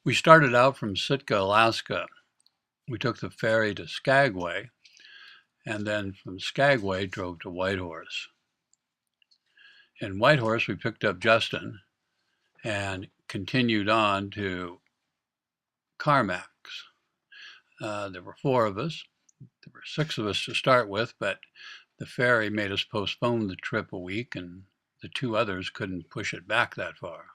We started out from Sitka, Alaska. We took the ferry to Skagway, and then from Skagway drove to Whitehorse. In Whitehorse, we picked up Justin and continued on to Carmacks. There were 4 of us. There were 6 of us to start with, but the ferry made us postpone the trip a week, and the 2 others couldn't push it back that far.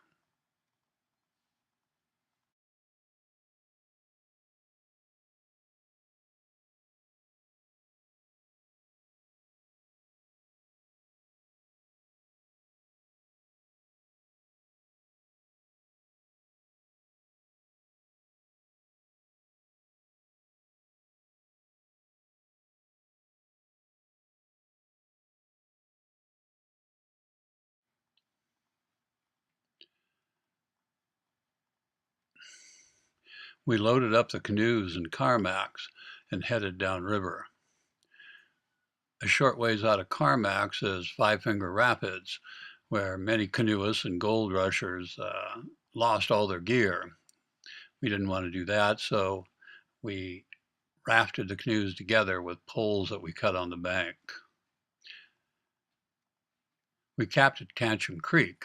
We loaded up the canoes in Carmacks and headed downriver. A short ways out of Carmacks is Five Finger Rapids, where many canoeists and gold rushers lost all their gear. We didn't want to do that, so we rafted the canoes together with poles that we cut on the bank. We camped at Cancham Creek.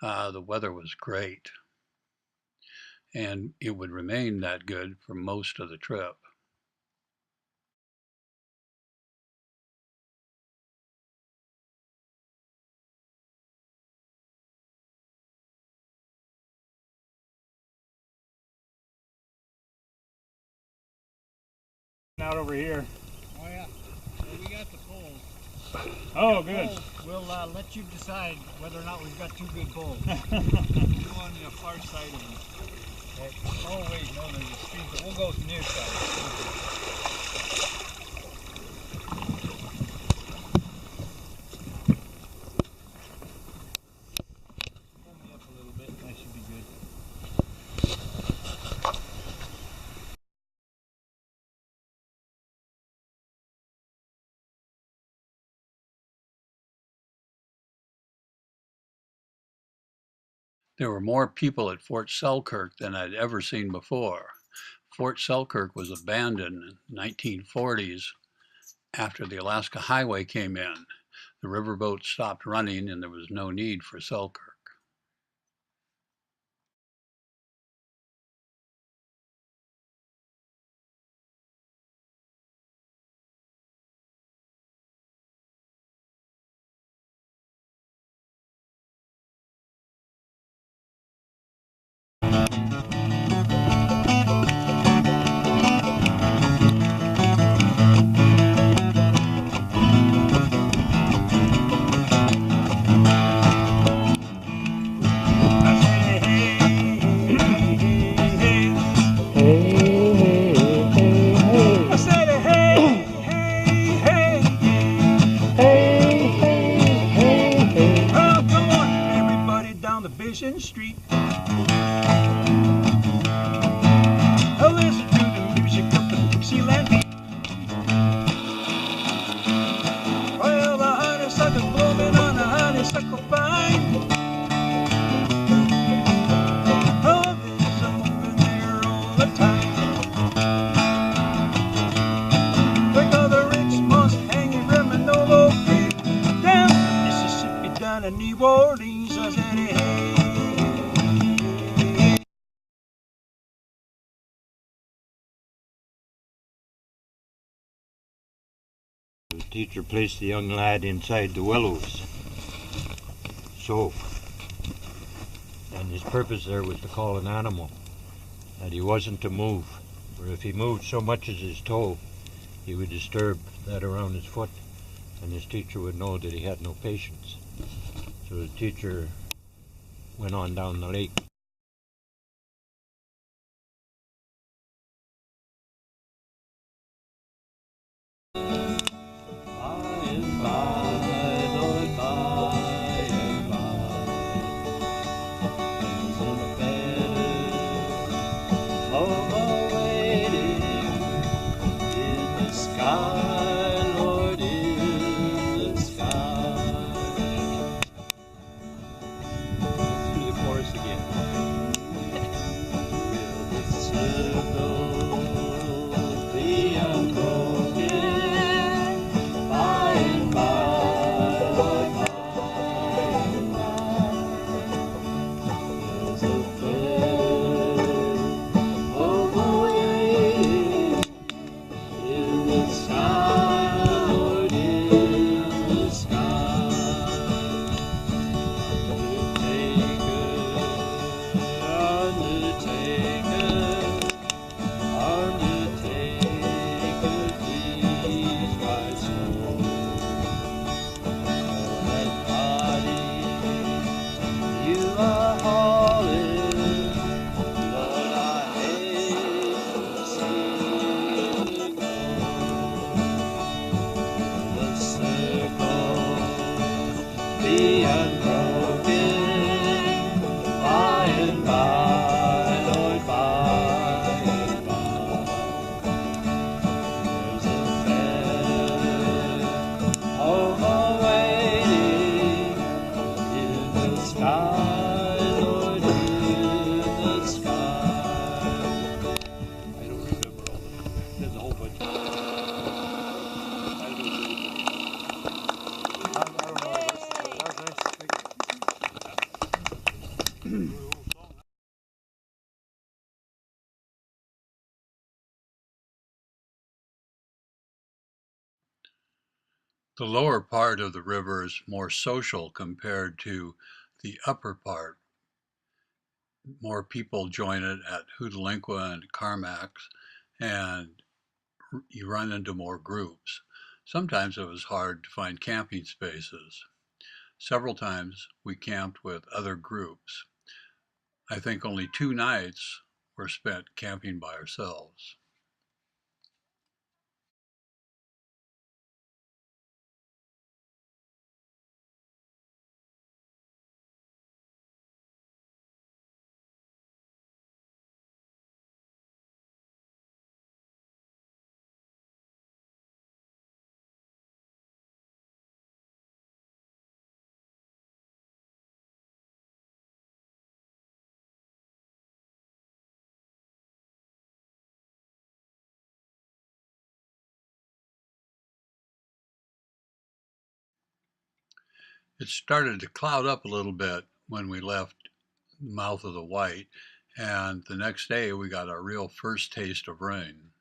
The weather was great, and it would remain that good for most of the trip. Out over here. Oh yeah, well, we got the poles. Oh, good. We'll let you decide whether or not we've got 2 good poles. You on the far side of them. Oh wait, no, there's a stream, but we'll go to the near side. Pull me up a little bit, and that should be good. There were more people at Fort Selkirk than I'd ever seen before. Fort Selkirk was abandoned in the 1940s after the Alaska Highway came in. The riverboat stopped running and there was no need for Selkirk. Street. I listen to the music of the Dixieland beat. Well, the honeysuckle's blooming on the honeysuckle vine. Oh, there's a moving there all the time. Like all the rich moss hanging from an old creek. Down the Mississippi, down to New Orleans, I said, hey. The teacher placed the young lad inside the willows, so, and his purpose there was to call an animal, that he wasn't to move, for if he moved so much as his toe, he would disturb that around his foot, and his teacher would know that he had no patience. So the teacher went on down the lake. Again. The lower part of the river is more social compared to the upper part. More people join it at Hootalinqua and Carmacks, and you run into more groups. Sometimes it was hard to find camping spaces. Several times we camped with other groups. I think only 2 nights were spent camping by ourselves. It started to cloud up a little bit when we left the mouth of the White, and the next day we got our real first taste of rain.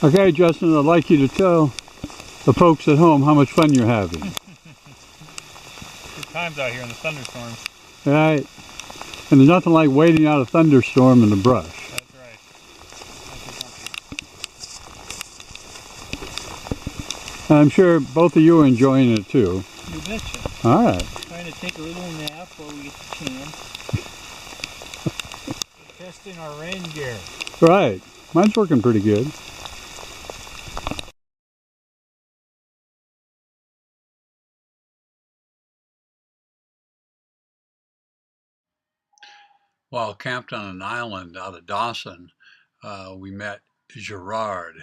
Okay, Justin, I'd like you to tell the folks at home how much fun you're having. Good times out here in the thunderstorms. Right? And there's nothing like waiting out a thunderstorm in the brush. That's right. And I'm sure both of you are enjoying it too. You betcha. All right. Trying to take a little nap while we get the chance. Testing our rain gear. Right. Mine's working pretty good. While camped on an island out of Dawson, we met Gerard,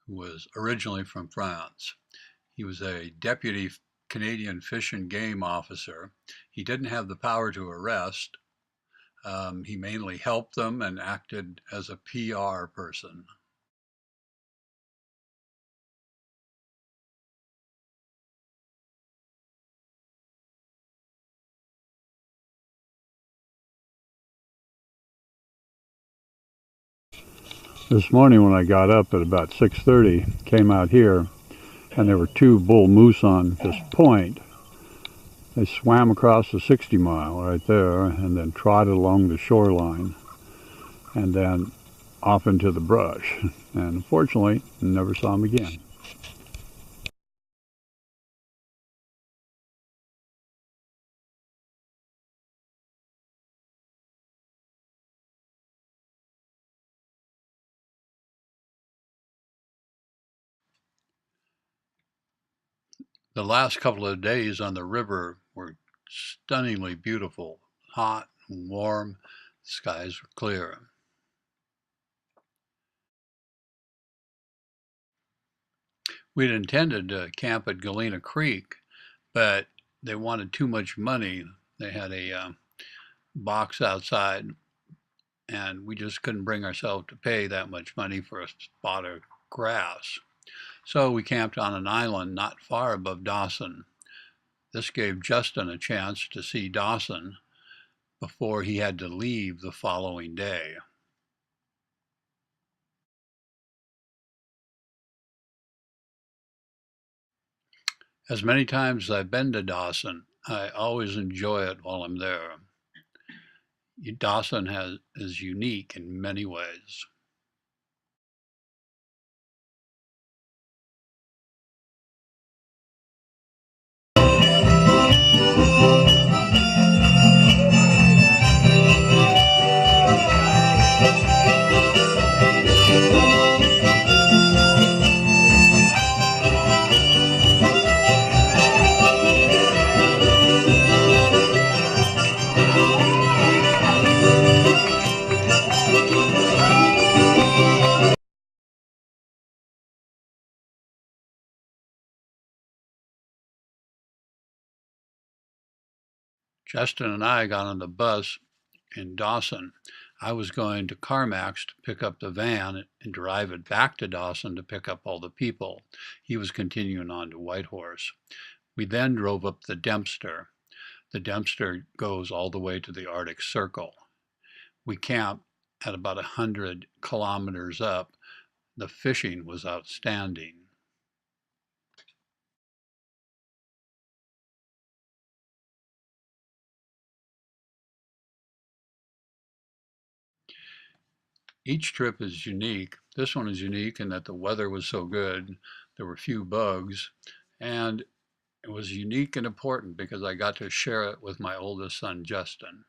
who was originally from France. He was a deputy Canadian Fish and Game officer. He didn't have the power to arrest. He mainly helped them and acted as a PR person. This morning when I got up at about 6:30, came out here, and there were 2 bull moose on this point. They swam across the 60 mile right there and then trotted along the shoreline and then off into the brush. And unfortunately, never saw them again. The last couple of days on the river were stunningly beautiful, hot and warm, the skies were clear. We'd intended to camp at Galena Creek, but they wanted too much money. They had a box outside, and we just couldn't bring ourselves to pay that much money for a spot of grass. So we camped on an island not far above Dawson. This gave Justin a chance to see Dawson before he had to leave the following day. As many times as I've been to Dawson, I always enjoy it while I'm there. Dawson is unique in many ways. Justin and I got on the bus in Dawson. I was going to Carmacks to pick up the van and drive it back to Dawson to pick up all the people. He was continuing on to Whitehorse. We then drove up the Dempster. The Dempster goes all the way to the Arctic Circle. We camped at about 100 kilometers up. The fishing was outstanding. Each trip is unique. This one is unique in that the weather was so good, there were few bugs, and it was unique and important because I got to share it with my oldest son, Justin.